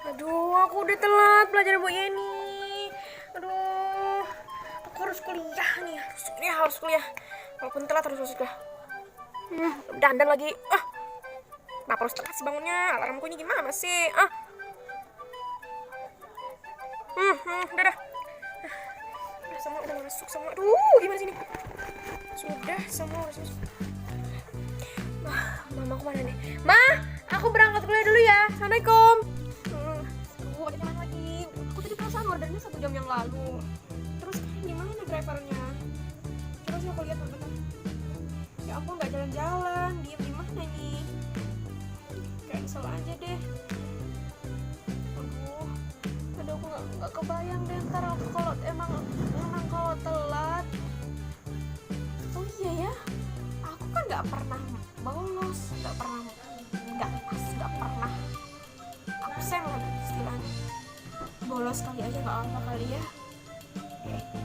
Aduh, aku udah telat belajar Bu Yeni. Aduh, aku harus kuliah nih. Harus kuliah. Walaupun telat harus masuk kuliah. Dandan lagi. Kenapa harus telat sih bangunnya? Alarmku ini gimana sih? Udah dah. Semua udah masuk semua. Aduh, gimana sih ini? Sudah semua harus masuk. Mama aku mana nih? Ma, aku berangkat kuliah dulu ya. Assalamualaikum. Ada jalan lagi. Aku tadi perasaan ordernya 1 jam yang lalu. Terus gimana drivernya? Coba sih aku lihat bentar. Ya aku nggak jalan-jalan. Diem di mana nih? Cancel aja deh. Aduh aku nggak kebayang deh ntar aku kalau emang kalau telat. Oh iya ya, aku kan nggak pernah bolos, nggak pernah absen kan istilahnya. Bolos kali aja nggak apa kali ya.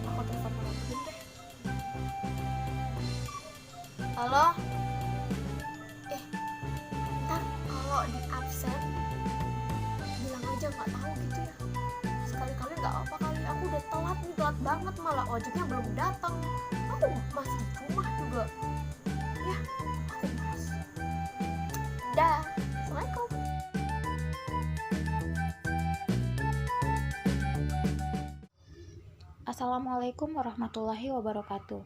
Aku telepon dulu deh. Halo. Ntar kalau di absen bilang aja nggak tahu gitu ya. Sekali-kali nggak apa kali. Aku udah telat nih, telat banget, malah ojeknya belum datang. Aku masih di rumah juga. Ya, aku malas. Dah, assalamualaikum. Assalamualaikum warahmatullahi wabarakatuh.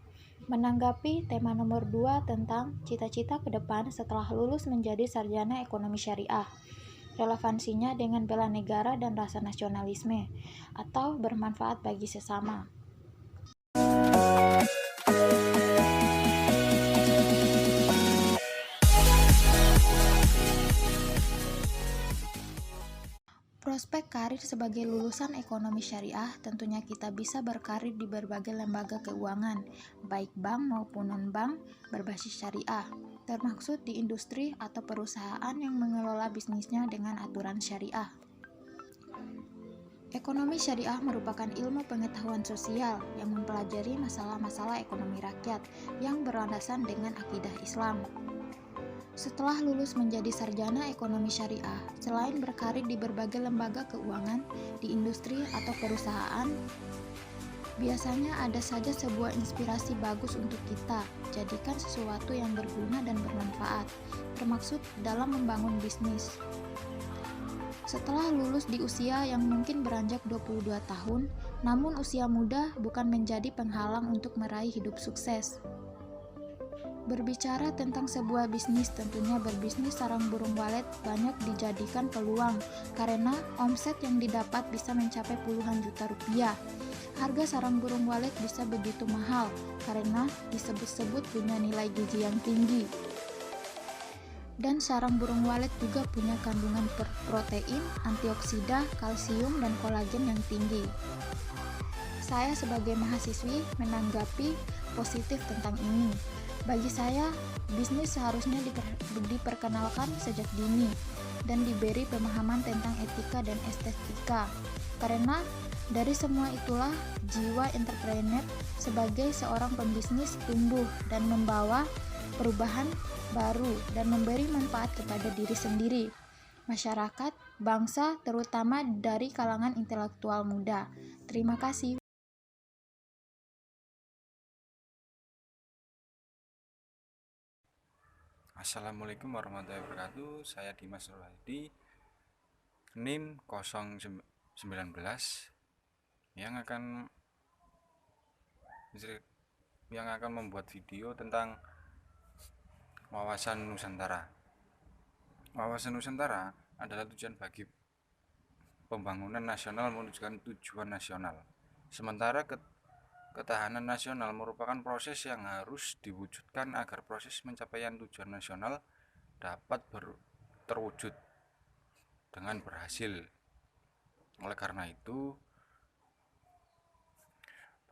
Menanggapi tema nomor 2 tentang cita-cita ke depan setelah lulus menjadi sarjana ekonomi syariah, relevansinya dengan bela negara dan rasa nasionalisme, atau bermanfaat bagi sesama. Prospek karir sebagai lulusan ekonomi syariah tentunya kita bisa berkarir di berbagai lembaga keuangan, baik bank maupun non-bank berbasis syariah, termaksud di industri atau perusahaan yang mengelola bisnisnya dengan aturan syariah. Ekonomi syariah merupakan ilmu pengetahuan sosial yang mempelajari masalah-masalah ekonomi rakyat yang berlandasan dengan akidah Islam. Setelah lulus menjadi sarjana ekonomi syariah, selain berkarir di berbagai lembaga keuangan, di industri atau perusahaan, biasanya ada saja sebuah inspirasi bagus untuk kita, jadikan sesuatu yang berguna dan bermanfaat, termaksud dalam membangun bisnis. Setelah lulus di usia yang mungkin beranjak 22 tahun, namun usia muda bukan menjadi penghalang untuk meraih hidup sukses. Berbicara tentang sebuah bisnis, tentunya berbisnis sarang burung walet banyak dijadikan peluang karena omset yang didapat bisa mencapai puluhan juta rupiah. Harga sarang burung walet bisa begitu mahal karena disebut-sebut punya nilai gizi yang tinggi. Dan sarang burung walet juga punya kandungan protein, antioksida, kalsium, dan kolagen yang tinggi. Saya sebagai mahasiswi menanggapi positif tentang ini. Bagi saya, bisnis seharusnya diperkenalkan sejak dini dan diberi pemahaman tentang etika dan estetika. Karena dari semua itulah jiwa entrepreneur sebagai seorang pembisnis tumbuh dan membawa perubahan baru dan memberi manfaat kepada diri sendiri, masyarakat, bangsa, terutama dari kalangan intelektual muda. Terima kasih. Assalamualaikum warahmatullahi wabarakatuh. Saya Dimas Nurhadi, NIM 019 yang akan membuat video tentang wawasan Nusantara. Wawasan Nusantara adalah tujuan bagi pembangunan nasional menuju tujuan nasional. Sementara ketahanan nasional merupakan proses yang harus diwujudkan agar proses pencapaian tujuan nasional dapat terwujud dengan berhasil. Oleh karena itu,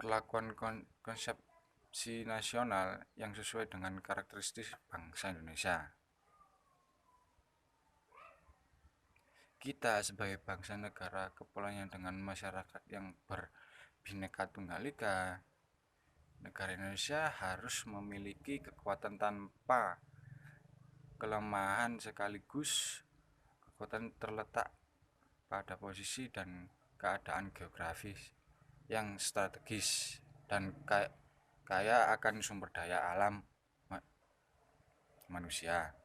perlakuan konsepsi nasional yang sesuai dengan karakteristik bangsa Indonesia. Kita sebagai bangsa negara kepulauan dengan masyarakat yang berbineka tunggal ika, negara Indonesia harus memiliki kekuatan tanpa kelemahan, sekaligus kekuatan terletak pada posisi dan keadaan geografis yang strategis dan kaya akan sumber daya alam manusia.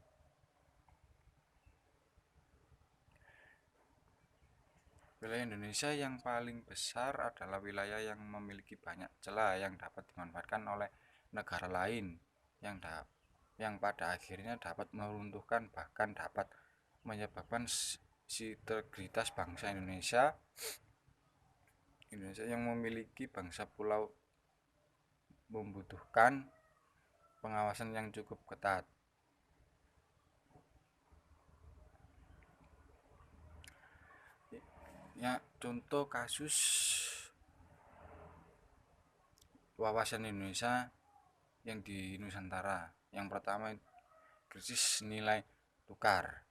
Wilayah Indonesia yang paling besar adalah wilayah yang memiliki banyak celah yang dapat dimanfaatkan oleh negara lain, yang pada akhirnya dapat meruntuhkan bahkan dapat menyebabkan integritas bangsa Indonesia yang memiliki bangsa pulau membutuhkan pengawasan yang cukup ketat. Ya, contoh kasus wawasan Indonesia yang di Nusantara. Yang pertama, krisis nilai tukar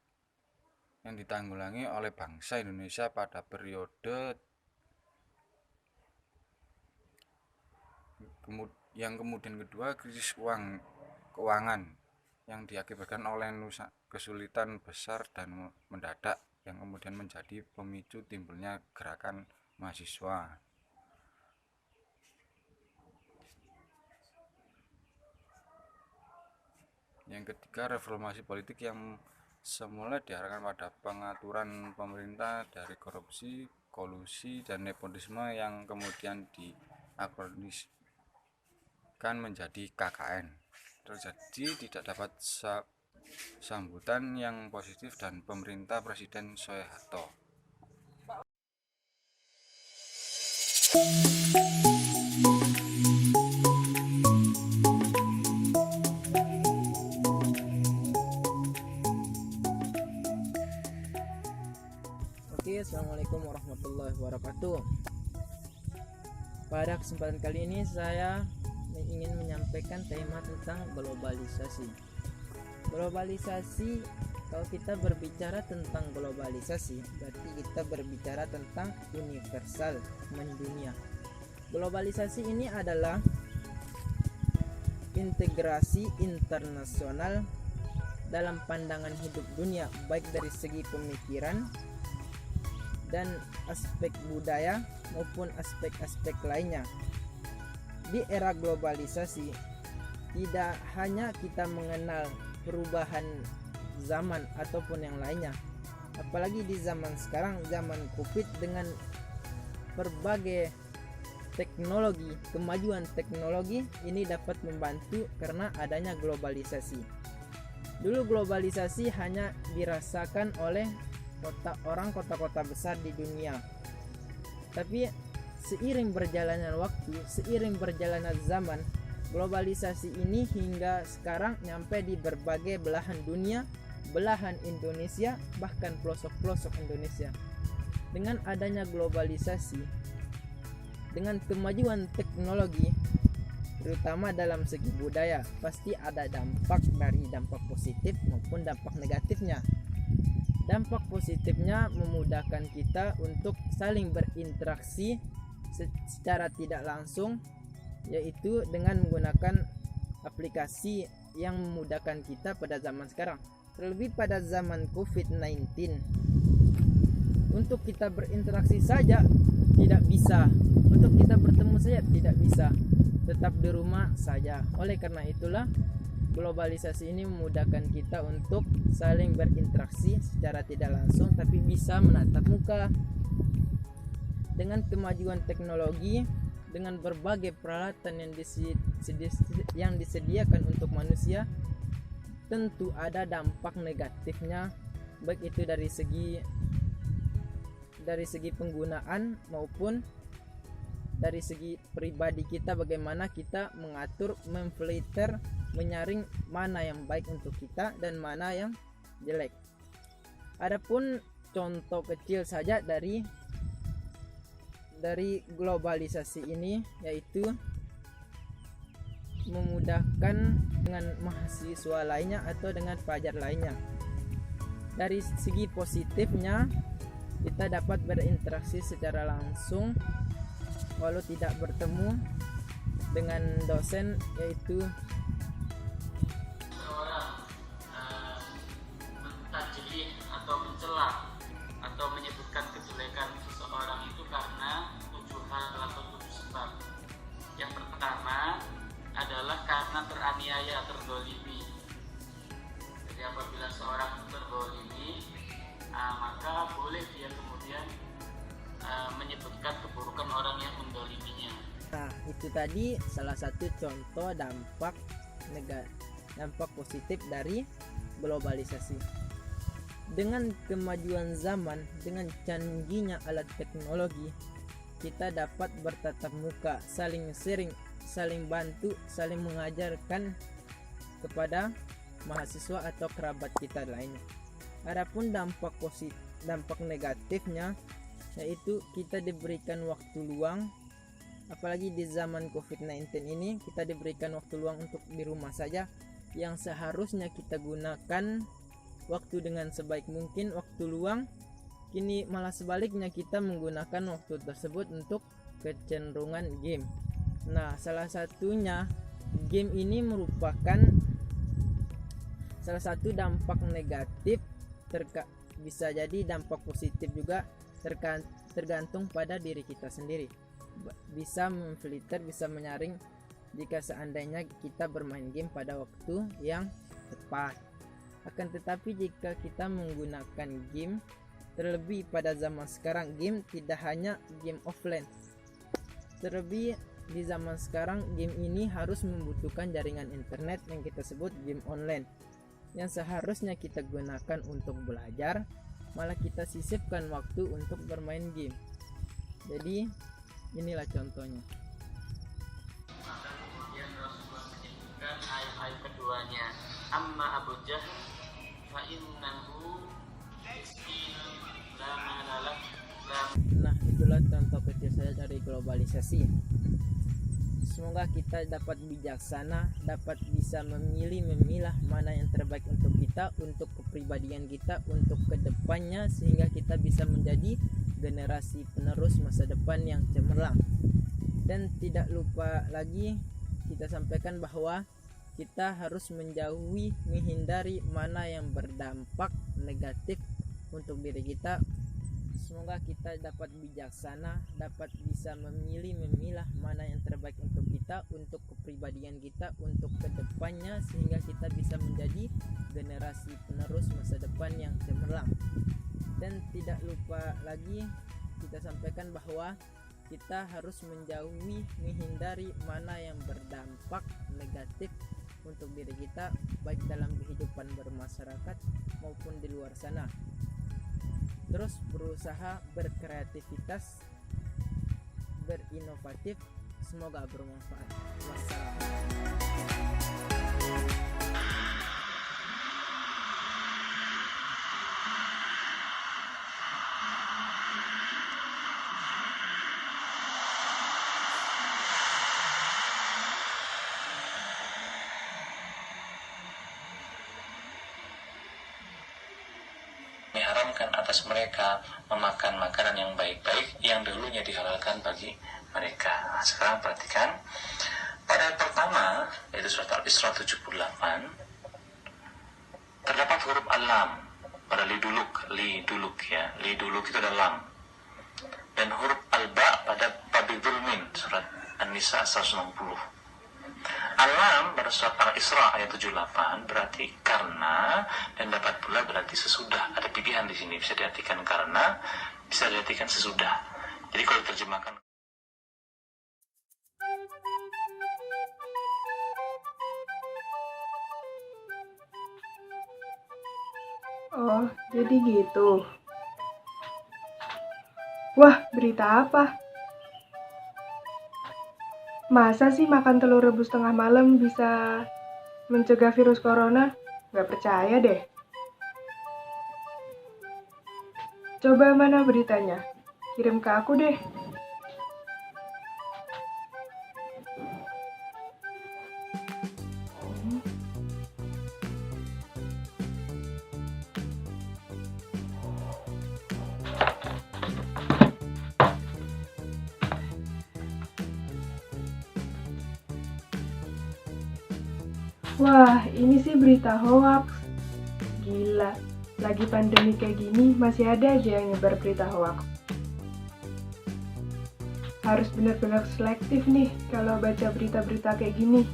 yang ditanggulangi oleh bangsa Indonesia pada periode yang kemudian kedua, krisis keuangan yang diakibatkan oleh kesulitan besar dan mendadak yang kemudian menjadi pemicu timbulnya gerakan mahasiswa. Yang ketiga, reformasi politik yang semula diarahkan pada pengaturan pemerintah dari korupsi, kolusi, dan nepotisme yang kemudian diakroniskan menjadi KKN. Terjadi tidak dapat sambutan yang positif dan pemerintah Presiden Soeharto. Oke, assalamualaikum warahmatullahi wabarakatuh. Pada kesempatan kali ini saya ingin menyampaikan tema tentang globalisasi. Globalisasi, kalau kita berbicara tentang globalisasi, berarti kita berbicara tentang universal, mendunia. Globalisasi ini adalah integrasi internasional dalam pandangan hidup dunia, baik dari segi pemikiran dan aspek budaya maupun aspek-aspek lainnya. Di era globalisasi, tidak hanya kita mengenal perubahan zaman ataupun yang lainnya, apalagi di zaman sekarang, zaman Covid, dengan berbagai teknologi, kemajuan teknologi ini dapat membantu karena adanya globalisasi. Dulu globalisasi hanya dirasakan oleh kota-kota besar di dunia, tapi seiring berjalannya waktu, seiring berjalannya zaman, globalisasi ini hingga sekarang nyampe di berbagai belahan dunia, belahan Indonesia, bahkan pelosok-pelosok Indonesia. Dengan adanya globalisasi, dengan kemajuan teknologi, terutama dalam segi budaya, pasti ada dampak positif maupun dampak negatifnya. Dampak positifnya memudahkan kita untuk saling berinteraksi secara tidak langsung, yaitu dengan menggunakan aplikasi yang memudahkan kita pada zaman sekarang. Terlebih pada zaman COVID-19, untuk kita berinteraksi saja tidak bisa, untuk kita bertemu saja tidak bisa, tetap di rumah saja. Oleh karena itulah globalisasi ini memudahkan kita untuk saling berinteraksi secara tidak langsung, tapi bisa menatap muka. Dengan kemajuan teknologi, dengan berbagai peralatan yang disediakan untuk manusia, tentu ada dampak negatifnya, baik itu dari segi penggunaan maupun dari segi pribadi kita, bagaimana kita mengatur, memfilter, menyaring mana yang baik untuk kita dan mana yang jelek. Adapun contoh kecil saja dari globalisasi ini, yaitu memudahkan dengan mahasiswa lainnya atau dengan pelajar lainnya. Dari segi positifnya, kita dapat berinteraksi secara langsung walau tidak bertemu, dengan dosen, yaitu seorang mentajlih atau mencela atau menyebutkan kejelekan seseorang itu karena 7 hal atau 7 sebab. Yang pertama adalah karena teraniaya, terzalimi. Jadi apabila seorang terzalimi, maka boleh dia kemudian menyebutkan keburukan orang yang mendoliminya. Nah, itu tadi salah satu contoh dampak positif dari globalisasi. Dengan kemajuan zaman, dengan canggihnya alat teknologi, kita dapat bertatap muka, saling sharing, saling bantu, saling mengajarkan kepada mahasiswa atau kerabat kita lainnya. Adapun dampak negatifnya, yaitu kita diberikan waktu luang. Apalagi di zaman COVID-19 ini, kita diberikan waktu luang untuk di rumah saja, yang seharusnya kita gunakan waktu dengan sebaik mungkin waktu luang. Kini malah sebaliknya, kita menggunakan waktu tersebut untuk kecenderungan game. Nah, salah satunya game ini merupakan salah satu dampak negatif, bisa jadi dampak positif juga, tergantung pada diri kita sendiri. Bisa memfilter, bisa menyaring jika seandainya kita bermain game pada waktu yang tepat. Akan tetapi jika kita menggunakan game, terlebih pada zaman sekarang, game tidak hanya game offline. Terlebih di zaman sekarang, game ini harus membutuhkan jaringan internet yang kita sebut game online, yang seharusnya kita gunakan untuk belajar, malah kita sisipkan waktu untuk bermain game. Jadi inilah contohnya. Maka kemudian Rasulullah menyebutkan ayat keduanya, amma Abu Jahl fa innahu miskinun la mala lah. Nah, itulah contoh kecil saya dari globalisasi. Semoga kita dapat bijaksana, dapat bisa memilah mana yang terbaik untuk kita, untuk kepribadian kita, untuk kedepannya, sehingga kita bisa menjadi generasi penerus masa depan yang cemerlang. Dan tidak lupa lagi kita sampaikan bahwa kita harus menjauhi, menghindari mana yang berdampak negatif untuk diri kita. Semoga kita dapat bijaksana, dapat bisa memilah mana yang terbaik untuk kita, untuk kepribadian kita, untuk kedepannya, sehingga kita bisa menjadi generasi penerus masa depan yang cemerlang. Dan tidak lupa lagi kita sampaikan bahwa kita harus menjauhi, menghindari mana yang berdampak negatif untuk diri kita, baik dalam kehidupan bermasyarakat maupun di luar sana. Terus berusaha berkreativitas, berinovatif, semoga bermanfaat. Wassalam. Diharamkan atas mereka memakan makanan yang baik-baik yang dulunya dihalalkan bagi mereka. Nah, sekarang perhatikan pada ayat pertama, yaitu surat Al-Isra 78, terdapat huruf al-lam pada liduluk ya, liduluk itu ada lam, dan huruf al-ba pada babidulmin surat An-Nisa 160. Alam pada surat Al-Isra ayat 78 berarti karena, dan dapat pula berarti sesudah. Ada pilihan di sini, bisa diartikan karena, bisa diartikan sesudah. Jadi kalau diterjemahkan Oh, jadi gitu. Wah, berita apa? Masa sih makan telur rebus tengah malam bisa mencegah virus corona? Gak percaya deh. Coba mana beritanya? Kirim ke aku deh. Wah, ini sih berita hoax. Gila, lagi pandemi kayak gini masih ada aja yang nyebar berita hoax. Harus benar-benar selektif nih kalau baca berita-berita kayak gini.